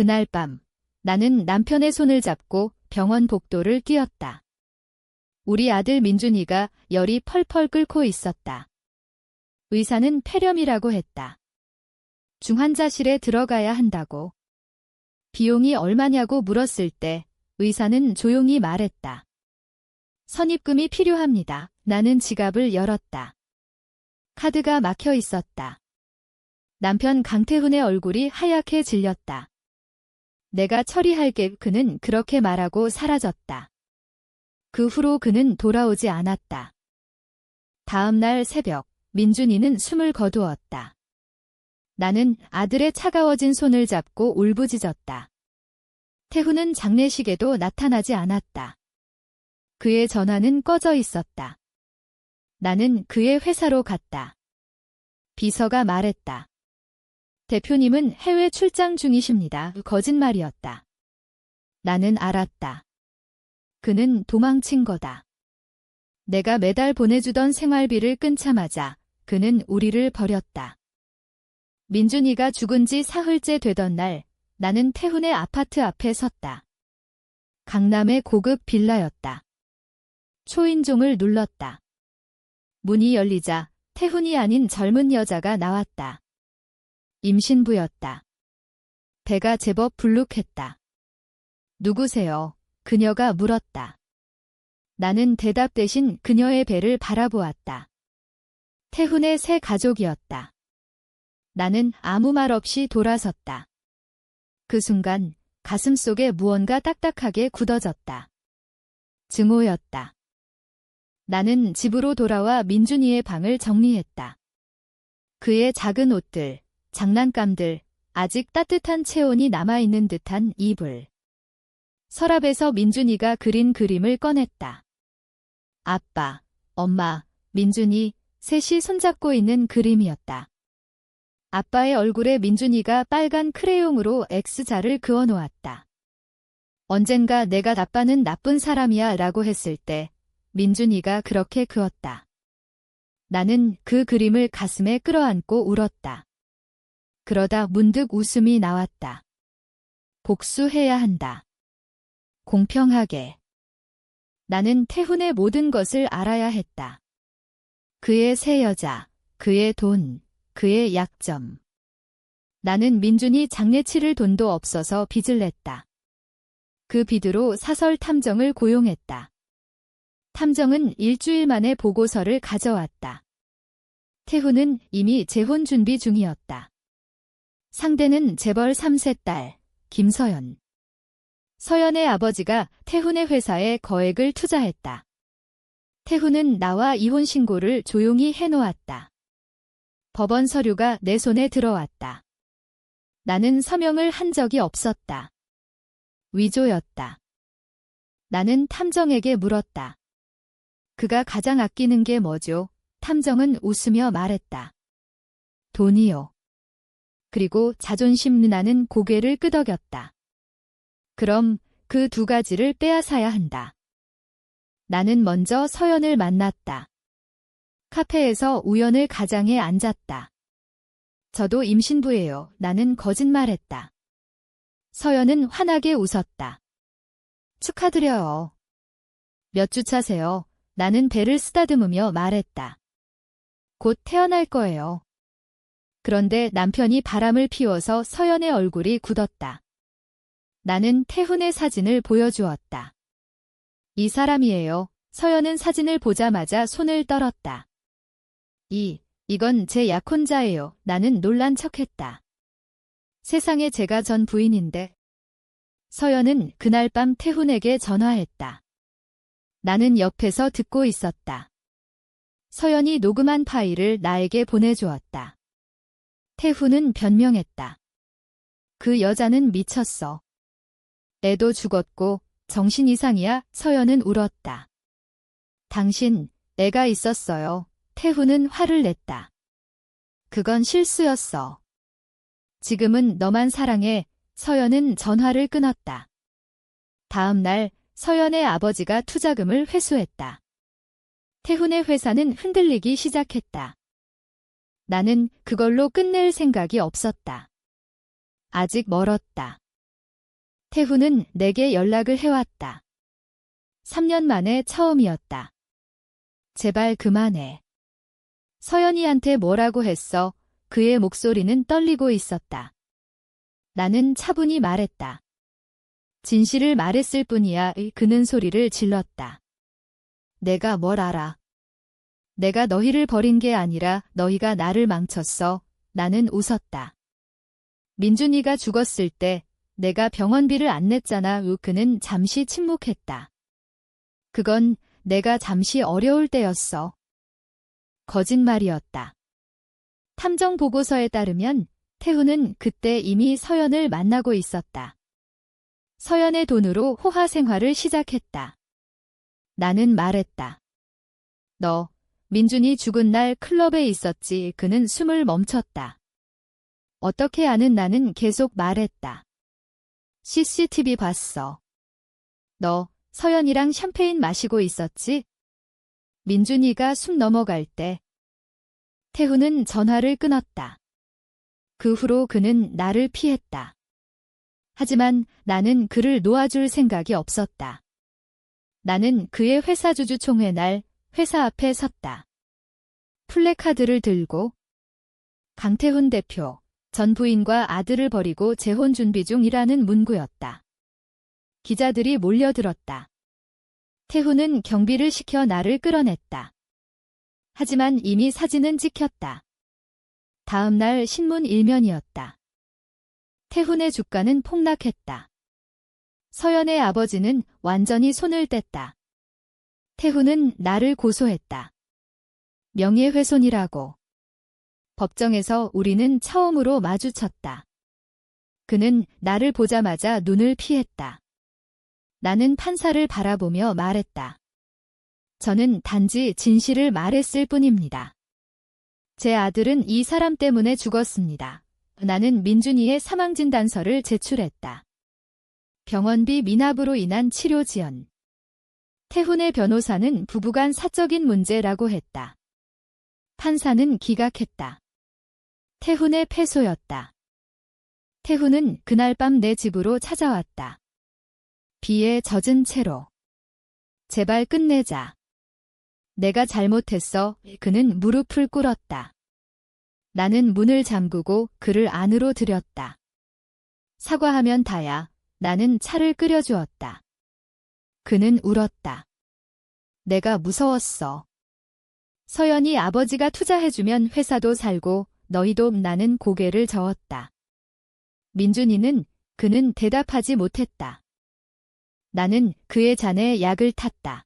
그날 밤, 나는 남편의 손을 잡고 병원 복도를 뛰었다. 우리 아들 민준이가 열이 펄펄 끓고 있었다. 의사는 폐렴이라고 했다. 중환자실에 들어가야 한다고. 비용이 얼마냐고 물었을 때 의사는 조용히 말했다. 선입금이 필요합니다. 나는 지갑을 열었다. 카드가 막혀 있었다. 남편 강태훈의 얼굴이 하얗게 질렸다. 내가 처리할게. 그는 그렇게 말하고 사라졌다. 그 후로 그는 돌아오지 않았다. 다음 날 새벽, 민준이는 숨을 거두었다. 나는 아들의 차가워진 손을 잡고 울부짖었다. 태훈은 장례식에도 나타나지 않았다. 그의 전화는 꺼져 있었다. 나는 그의 회사로 갔다. 비서가 말했다. 대표님은 해외 출장 중이십니다. 거짓말이었다. 나는 알았다. 그는 도망친 거다. 내가 매달 보내주던 생활비를 끊자마자 그는 우리를 버렸다. 민준이가 죽은 지 사흘째 되던 날, 나는 태훈의 아파트 앞에 섰다. 강남의 고급 빌라였다. 초인종을 눌렀다. 문이 열리자 태훈이 아닌 젊은 여자가 나왔다. 임신부였다. 배가 제법 불룩했다. 누구세요? 그녀가 물었다. 나는 대답 대신 그녀의 배를 바라보았다. 태훈의 새 가족이었다. 나는 아무 말 없이 돌아섰다. 그 순간 가슴속에 무언가 딱딱하게 굳어졌다. 증오였다. 나는 집으로 돌아와 민준이의 방을 정리했다. 그의 작은 옷들, 장난감들, 아직 따뜻한 체온이 남아있는 듯한 이불. 서랍에서 민준이가 그린 그림을 꺼냈다. 아빠, 엄마, 민준이, 셋이 손잡고 있는 그림이었다. 아빠의 얼굴에 민준이가 빨간 크레용으로 X자를 그어놓았다. 언젠가 내가 아빠는 나쁜 사람이야 라고 했을 때 민준이가 그렇게 그었다. 나는 그 그림을 가슴에 끌어안고 울었다. 그러다 문득 웃음이 나왔다. 복수해야 한다. 공평하게. 나는 태훈의 모든 것을 알아야 했다. 그의 새 여자, 그의 돈, 그의 약점. 나는 민준이 장례 치를 돈도 없어서 빚을 냈다. 그 빚으로 사설 탐정을 고용했다. 탐정은 일주일 만에 보고서를 가져왔다. 태훈은 이미 재혼 준비 중이었다. 상대는 재벌 3세 딸, 김서연. 서연의 아버지가 태훈의 회사에 거액을 투자했다. 태훈은 나와 이혼 신고를 조용히 해놓았다. 법원 서류가 내 손에 들어왔다. 나는 서명을 한 적이 없었다. 위조였다. 나는 탐정에게 물었다. 그가 가장 아끼는 게 뭐죠? 탐정은 웃으며 말했다. 돈이요. 그리고 자존심. 나는 고개를 끄덕였다. 그럼 그 두 가지를 빼앗아야 한다. 나는 먼저 서연을 만났다. 카페에서 우연을 가장에 앉았다. 저도 임신부예요. 나는 거짓말했다. 서연은 환하게 웃었다. 축하드려요. 몇 주 차세요? 나는 배를 쓰다듬으며 말했다. 곧 태어날 거예요. 그런데 남편이 바람을 피워서 서연의 얼굴이 굳었다. 나는 태훈의 사진을 보여주었다. 이 사람이에요. 서연은 사진을 보자마자 손을 떨었다. 이건 제 약혼자예요. 나는 놀란 척했다. 세상에 제가 전 부인인데. 서연은 그날 밤 태훈에게 전화했다. 나는 옆에서 듣고 있었다. 서연이 녹음한 파일을 나에게 보내주었다. 태훈은 변명했다. 그 여자는 미쳤어. 애도 죽었고 정신 이상이야. 서연은 울었다. 당신, 애가 있었어요. 태훈은 화를 냈다. 그건 실수였어. 지금은 너만 사랑해. 서연은 전화를 끊었다. 다음 날 서연의 아버지가 투자금을 회수했다. 태훈의 회사는 흔들리기 시작했다. 나는 그걸로 끝낼 생각이 없었다. 아직 멀었다. 태훈은 내게 연락을 해왔다. 3년 만에 처음이었다. 제발 그만해. 서연이한테 뭐라고 했어? 그의 목소리는 떨리고 있었다. 나는 차분히 말했다. 진실을 말했을 뿐이야. 그는 소리를 질렀다. 내가 뭘 알아. 내가 너희를 버린 게 아니라 너희가 나를 망쳤어. 나는 웃었다. 민준이가 죽었을 때 내가 병원비를 안 냈잖아. 그는 잠시 침묵했다. 그건 내가 잠시 어려울 때였어. 거짓말이었다. 탐정 보고서에 따르면 태훈은 그때 이미 서연을 만나고 있었다. 서연의 돈으로 호화 생활을 시작했다. 나는 말했다. 너, 민준이 죽은 날 클럽에 있었지. 그는 숨을 멈췄다. 어떻게 아는? 나는 계속 말했다. CCTV 봤어. 너, 서연이랑 샴페인 마시고 있었지? 민준이가 숨 넘어갈 때. 태훈은 전화를 끊었다. 그 후로 그는 나를 피했다. 하지만 나는 그를 놓아줄 생각이 없었다. 나는 그의 회사 주주총회 날 회사 앞에 섰다. 플래카드를 들고 강태훈 대표, 전 부인과 아들을 버리고 재혼 준비 중이라는 문구였다. 기자들이 몰려들었다. 태훈은 경비를 시켜 나를 끌어냈다. 하지만 이미 사진은 찍혔다. 다음 날 신문 일면이었다. 태훈의 주가는 폭락했다. 서연의 아버지는 완전히 손을 뗐다. 태훈은 나를 고소했다. 명예훼손이라고. 법정에서 우리는 처음으로 마주쳤다. 그는 나를 보자마자 눈을 피했다. 나는 판사를 바라보며 말했다. 저는 단지 진실을 말했을 뿐입니다. 제 아들은 이 사람 때문에 죽었습니다. 나는 민준이의 사망진단서를 제출했다. 병원비 미납으로 인한 치료 지연. 태훈의 변호사는 부부간 사적인 문제라고 했다. 판사는 기각했다. 태훈의 패소였다. 태훈은 그날 밤 내 집으로 찾아왔다. 비에 젖은 채로. 제발 끝내자. 내가 잘못했어. 그는 무릎을 꿇었다. 나는 문을 잠그고 그를 안으로 들였다. 사과하면 다야. 나는 차를 끓여주었다. 그는 울었다. 내가 무서웠어. 서연이 아버지가 투자해주면 회사도 살고 너희도. 나는 고개를 저었다. 민준이는 그는 대답하지 못했다. 나는 그의 잔에 약을 탔다.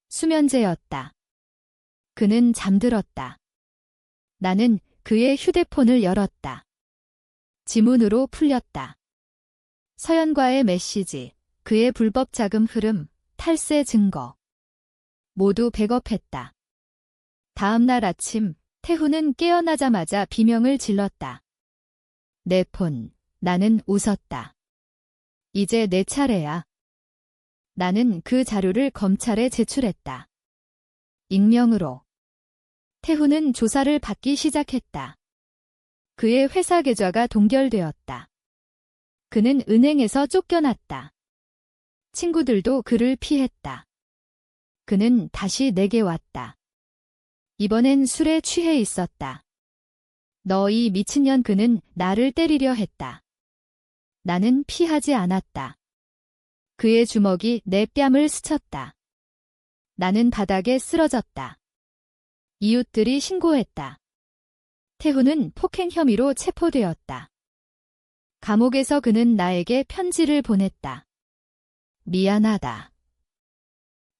수면제였다. 그는 잠들었다. 나는 그의 휴대폰을 열었다. 지문으로 풀렸다. 서연과의 메시지, 그의 불법 자금 흐름, 탈세 증거. 모두 백업했다. 다음 날 아침, 태훈은 깨어나자마자 비명을 질렀다. 내 폰. 나는 웃었다. 이제 내 차례야. 나는 그 자료를 검찰에 제출했다. 익명으로. 태훈은 조사를 받기 시작했다. 그의 회사 계좌가 동결되었다. 그는 은행에서 쫓겨났다. 친구들도 그를 피했다. 그는 다시 내게 왔다. 이번엔 술에 취해 있었다. 너 이 미친년. 그는 나를 때리려 했다. 나는 피하지 않았다. 그의 주먹이 내 뺨을 스쳤다. 나는 바닥에 쓰러졌다. 이웃들이 신고했다. 태훈은 폭행 혐의로 체포되었다. 감옥에서 그는 나에게 편지를 보냈다. 미안하다.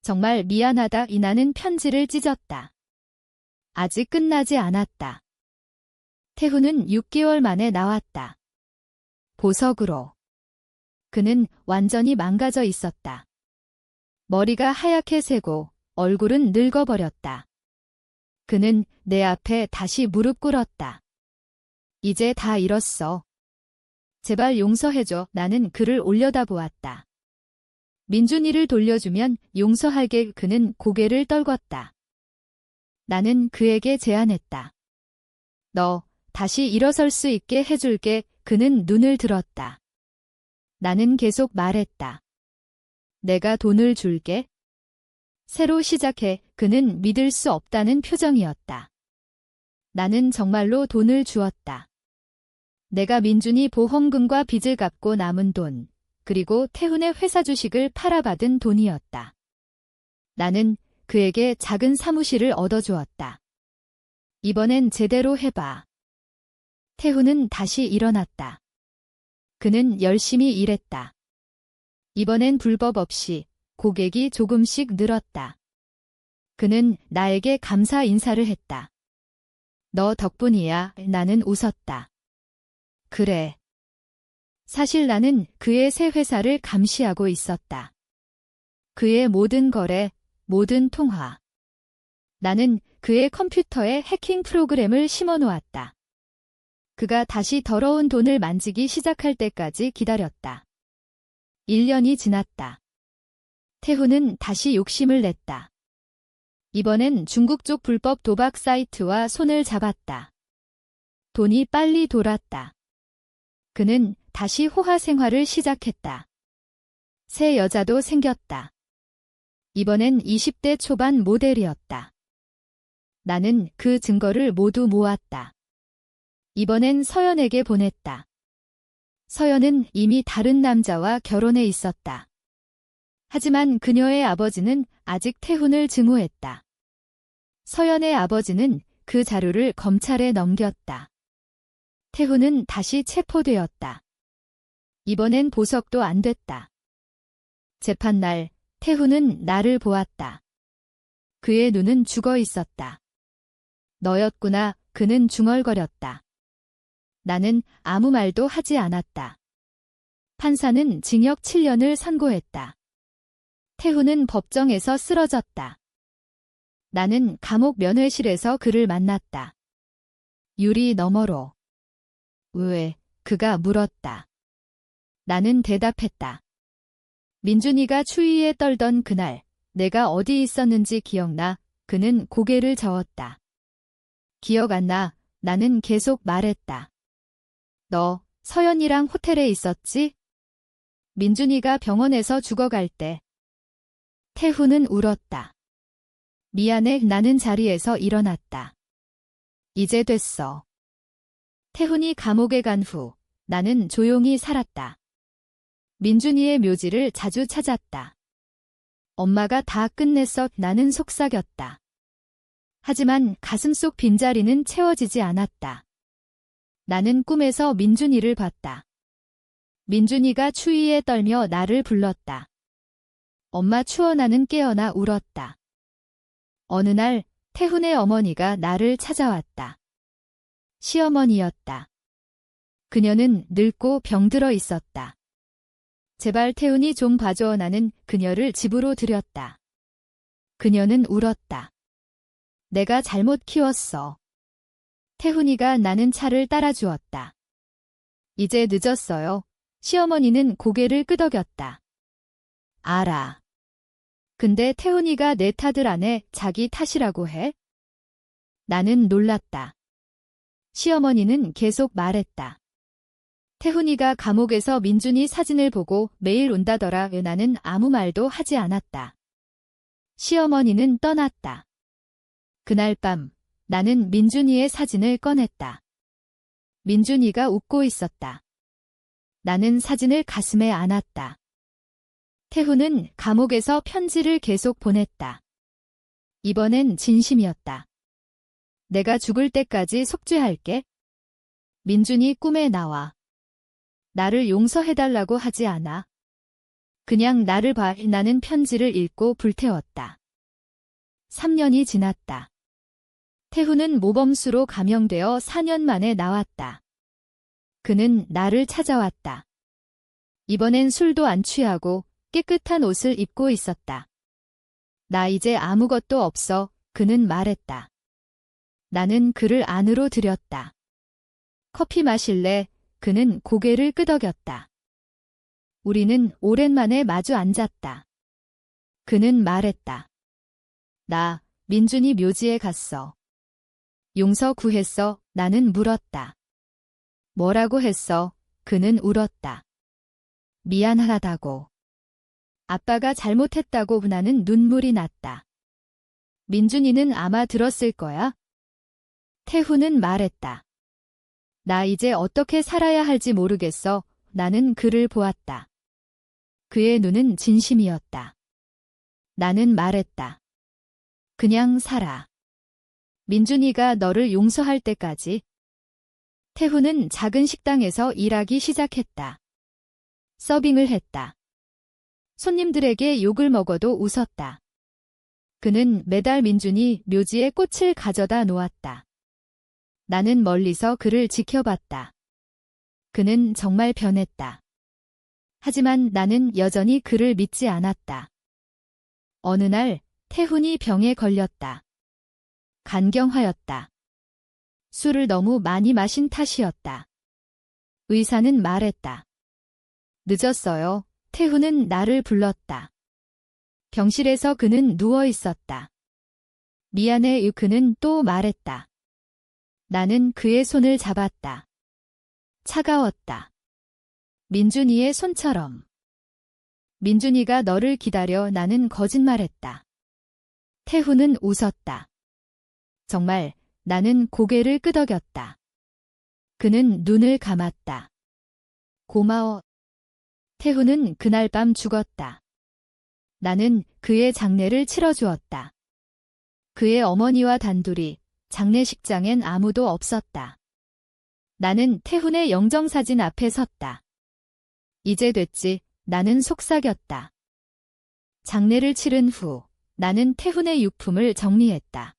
정말 미안하다. 나는 편지를 찢었다. 아직 끝나지 않았다. 태훈은 6개월 만에 나왔다. 보석으로. 그는 완전히 망가져 있었다. 머리가 하얗게 새고 얼굴은 늙어버렸다. 그는 내 앞에 다시 무릎 꿇었다. 이제 다 잃었어. 제발 용서해줘. 나는 그를 올려다보았다. 민준이를 돌려주면 용서할게. 그는 고개를 떨궜다. 나는 그에게 제안했다. 너 다시 일어설 수 있게 해줄게. 그는 눈을 들었다. 나는 계속 말했다. 내가 돈을 줄게. 새로 시작해. 그는 믿을 수 없다는 표정이었다. 나는 정말로 돈을 주었다. 내가 민준이 보험금과 빚을 갚고 남은 돈, 그리고 태훈의 회사 주식을 팔아받은 돈이었다. 나는 그에게 작은 사무실을 얻어주었다. 이번엔 제대로 해봐. 태훈은 다시 일어났다. 그는 열심히 일했다. 이번엔 불법 없이 고객이 조금씩 늘었다. 그는 나에게 감사 인사를 했다. 너 덕분이야. 나는 웃었다. 그래. 사실 나는 그의 새 회사를 감시하고 있었다. 그의 모든 거래, 모든 통화. 나는 그의 컴퓨터에 해킹 프로그램을 심어놓았다. 그가 다시 더러운 돈을 만지기 시작할 때까지 기다렸다. 1년이 지났다. 태훈은 다시 욕심을 냈다. 이번엔 중국 쪽 불법 도박 사이트와 손을 잡았다. 돈이 빨리 돌았다. 그는 다시 호화 생활을 시작했다. 새 여자도 생겼다. 이번엔 20대 초반 모델이었다. 나는 그 증거를 모두 모았다. 이번엔 서연에게 보냈다. 서연은 이미 다른 남자와 결혼해 있었다. 하지만 그녀의 아버지는 아직 태훈을 증오했다. 서연의 아버지는 그 자료를 검찰에 넘겼다. 태훈은 다시 체포되었다. 이번엔 보석도 안 됐다. 재판날, 태훈은 나를 보았다. 그의 눈은 죽어 있었다. 너였구나. 그는 중얼거렸다. 나는 아무 말도 하지 않았다. 판사는 징역 7년을 선고했다. 태훈은 법정에서 쓰러졌다. 나는 감옥 면회실에서 그를 만났다. 유리 너머로. 왜? 그가 물었다. 나는 대답했다. 민준이가 추위에 떨던 그날, 내가 어디 있었는지 기억나? 그는 고개를 저었다. 기억 안 나. 나는 계속 말했다. 너, 서연이랑 호텔에 있었지? 민준이가 병원에서 죽어갈 때. 태훈은 울었다. 미안해. 나는 자리에서 일어났다. 이제 됐어. 태훈이 감옥에 간 후, 나는 조용히 살았다. 민준이의 묘지를 자주 찾았다. 엄마가 다 끝냈어. 나는 속삭였다. 하지만 가슴속 빈자리는 채워지지 않았다. 나는 꿈에서 민준이를 봤다. 민준이가 추위에 떨며 나를 불렀다. 엄마 추워. 나는 깨어나 울었다. 어느 날 태훈의 어머니가 나를 찾아왔다. 시어머니였다. 그녀는 늙고 병들어 있었다. 제발 태훈이 좀 봐줘. 나는 그녀를 집으로 들였다. 그녀는 울었다. 내가 잘못 키웠어. 태훈이가 나는 차를 따라주었다. 이제 늦었어요. 시어머니는 고개를 끄덕였다. 알아. 근데 태훈이가 내 탓을 안 해. 자기 탓이라고 해? 나는 놀랐다. 시어머니는 계속 말했다. 태훈이가 감옥에서 민준이 사진을 보고 매일 온다더라. 나는 아무 말도 하지 않았다. 시어머니는 떠났다. 그날 밤, 나는 민준이의 사진을 꺼냈다. 민준이가 웃고 있었다. 나는 사진을 가슴에 안았다. 태훈은 감옥에서 편지를 계속 보냈다. 이번엔 진심이었다. 내가 죽을 때까지 속죄할게. 민준이 꿈에 나와. 나를 용서해달라고 하지 않아. 그냥 나를 봐. 나는 편지를 읽고 불태웠다. 3년이 지났다. 태훈은 모범수로 감형되어 4년 만에 나왔다. 그는 나를 찾아왔다. 이번엔 술도 안 취하고 깨끗한 옷을 입고 있었다. 나 이제 아무것도 없어. 그는 말했다. 나는 그를 안으로 들였다. 커피 마실래? 그는 고개를 끄덕였다. 우리는 오랜만에 마주 앉았다. 그는 말했다. 나, 민준이 묘지에 갔어. 용서 구했어. 나는 물었다. 뭐라고 했어? 그는 울었다. 미안하다고. 아빠가 잘못했다고 나는 눈물이 났다. 민준이는 아마 들었을 거야. 태훈은 말했다. 나 이제 어떻게 살아야 할지 모르겠어. 나는 그를 보았다. 그의 눈은 진심이었다. 나는 말했다. 그냥 살아. 민준이가 너를 용서할 때까지. 태훈은 작은 식당에서 일하기 시작했다. 서빙을 했다. 손님들에게 욕을 먹어도 웃었다. 그는 매달 민준이 묘지에 꽃을 가져다 놓았다. 나는 멀리서 그를 지켜봤다. 그는 정말 변했다. 하지만 나는 여전히 그를 믿지 않았다. 어느 날 태훈이 병에 걸렸다. 간경화였다. 술을 너무 많이 마신 탓이었다. 의사는 말했다. 늦었어요. 태훈은 나를 불렀다. 병실에서 그는 누워 있었다. 미안해. 그는 또 말했다. 나는 그의 손을 잡았다. 차가웠다. 민준이의 손처럼. 민준이가 너를 기다려. 나는 거짓말했다. 태훈은 웃었다. 정말. 나는 고개를 끄덕였다. 그는 눈을 감았다. 고마워. 태훈은 그날 밤 죽었다. 나는 그의 장례를 치러주었다. 그의 어머니와 단둘이. 장례식장엔 아무도 없었다. 나는 태훈의 영정사진 앞에 섰다. 이제 됐지. 나는 속삭였다. 장례를 치른 후 나는 태훈의 유품을 정리했다.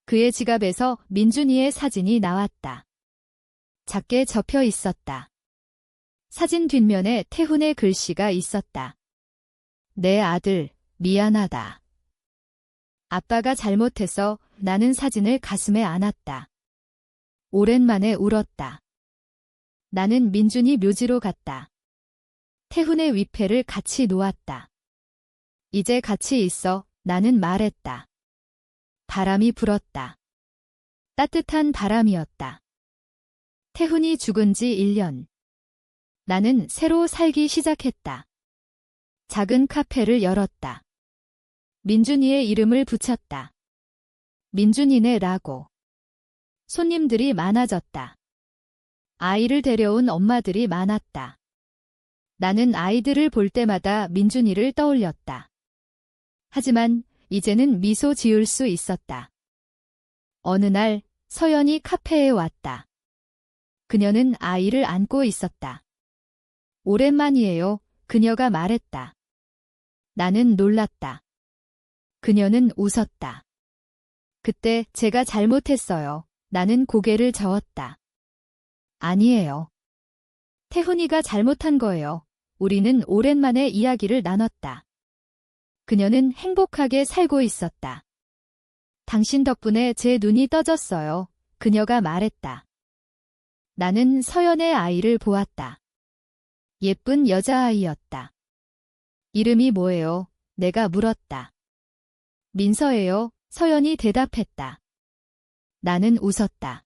그의 지갑에서 민준이의 사진이 나왔다. 작게 접혀 있었다. 사진 뒷면에 태훈의 글씨가 있었다. 내 아들, 미안하다. 아빠가 잘못해서. 나는 사진을 가슴에 안았다. 오랜만에 울었다. 나는 민준이 묘지로 갔다. 태훈의 위패를 같이 놓았다. 이제 같이 있어. 나는 말했다. 바람이 불었다. 따뜻한 바람이었다. 태훈이 죽은 지 1년. 나는 새로 살기 시작했다. 작은 카페를 열었다. 민준이의 이름을 붙였다. 민준이네라고. 손님들이 많아졌다. 아이를 데려온 엄마들이 많았다. 나는 아이들을 볼 때마다 민준이를 떠올렸다. 하지만 이제는 미소 지을 수 있었다. 어느 날 서연이 카페에 왔다. 그녀는 아이를 안고 있었다. 오랜만이에요. 그녀가 말했다. 나는 놀랐다. 그녀는 웃었다. 그때 제가 잘못했어요. 나는 고개를 저었다. 아니에요. 태훈이가 잘못한 거예요. 우리는 오랜만에 이야기를 나눴다. 그녀는 행복하게 살고 있었다. 당신 덕분에 제 눈이 떠졌어요. 그녀가 말했다. 나는 서연의 아이를 보았다. 예쁜 여자아이였다. 이름이 뭐예요? 내가 물었다. 민서예요. 서연이 대답했다. 나는 웃었다.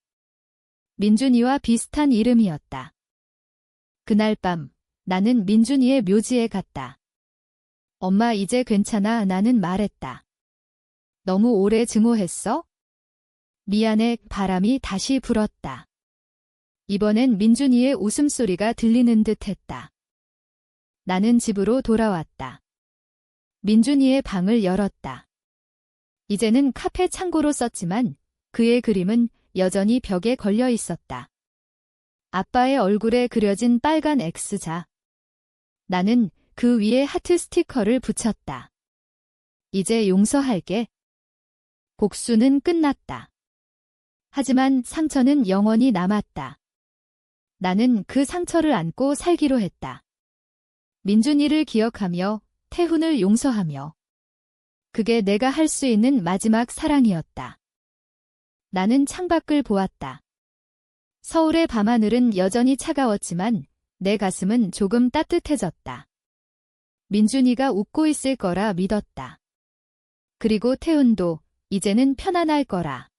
민준이와 비슷한 이름이었다. 그날 밤 나는 민준이의 묘지에 갔다. 엄마 이제 괜찮아. 나는 말했다. 너무 오래 증오했어? 미안해. 바람이 다시 불었다. 이번엔 민준이의 웃음소리가 들리는 듯 했다. 나는 집으로 돌아왔다. 민준이의 방을 열었다. 이제는 카페 창고로 썼지만 그의 그림은 여전히 벽에 걸려 있었다. 아빠의 얼굴에 그려진 빨간 X자. 나는 그 위에 하트 스티커를 붙였다. 이제 용서할게. 복수는 끝났다. 하지만 상처는 영원히 남았다. 나는 그 상처를 안고 살기로 했다. 민준이를 기억하며 태훈을 용서하며. 그게 내가 할 수 있는 마지막 사랑이었다. 나는 창밖을 보았다. 서울의 밤하늘은 여전히 차가웠지만 내 가슴은 조금 따뜻해졌다. 민준이가 웃고 있을 거라 믿었다. 그리고 태훈도 이제는 편안할 거라.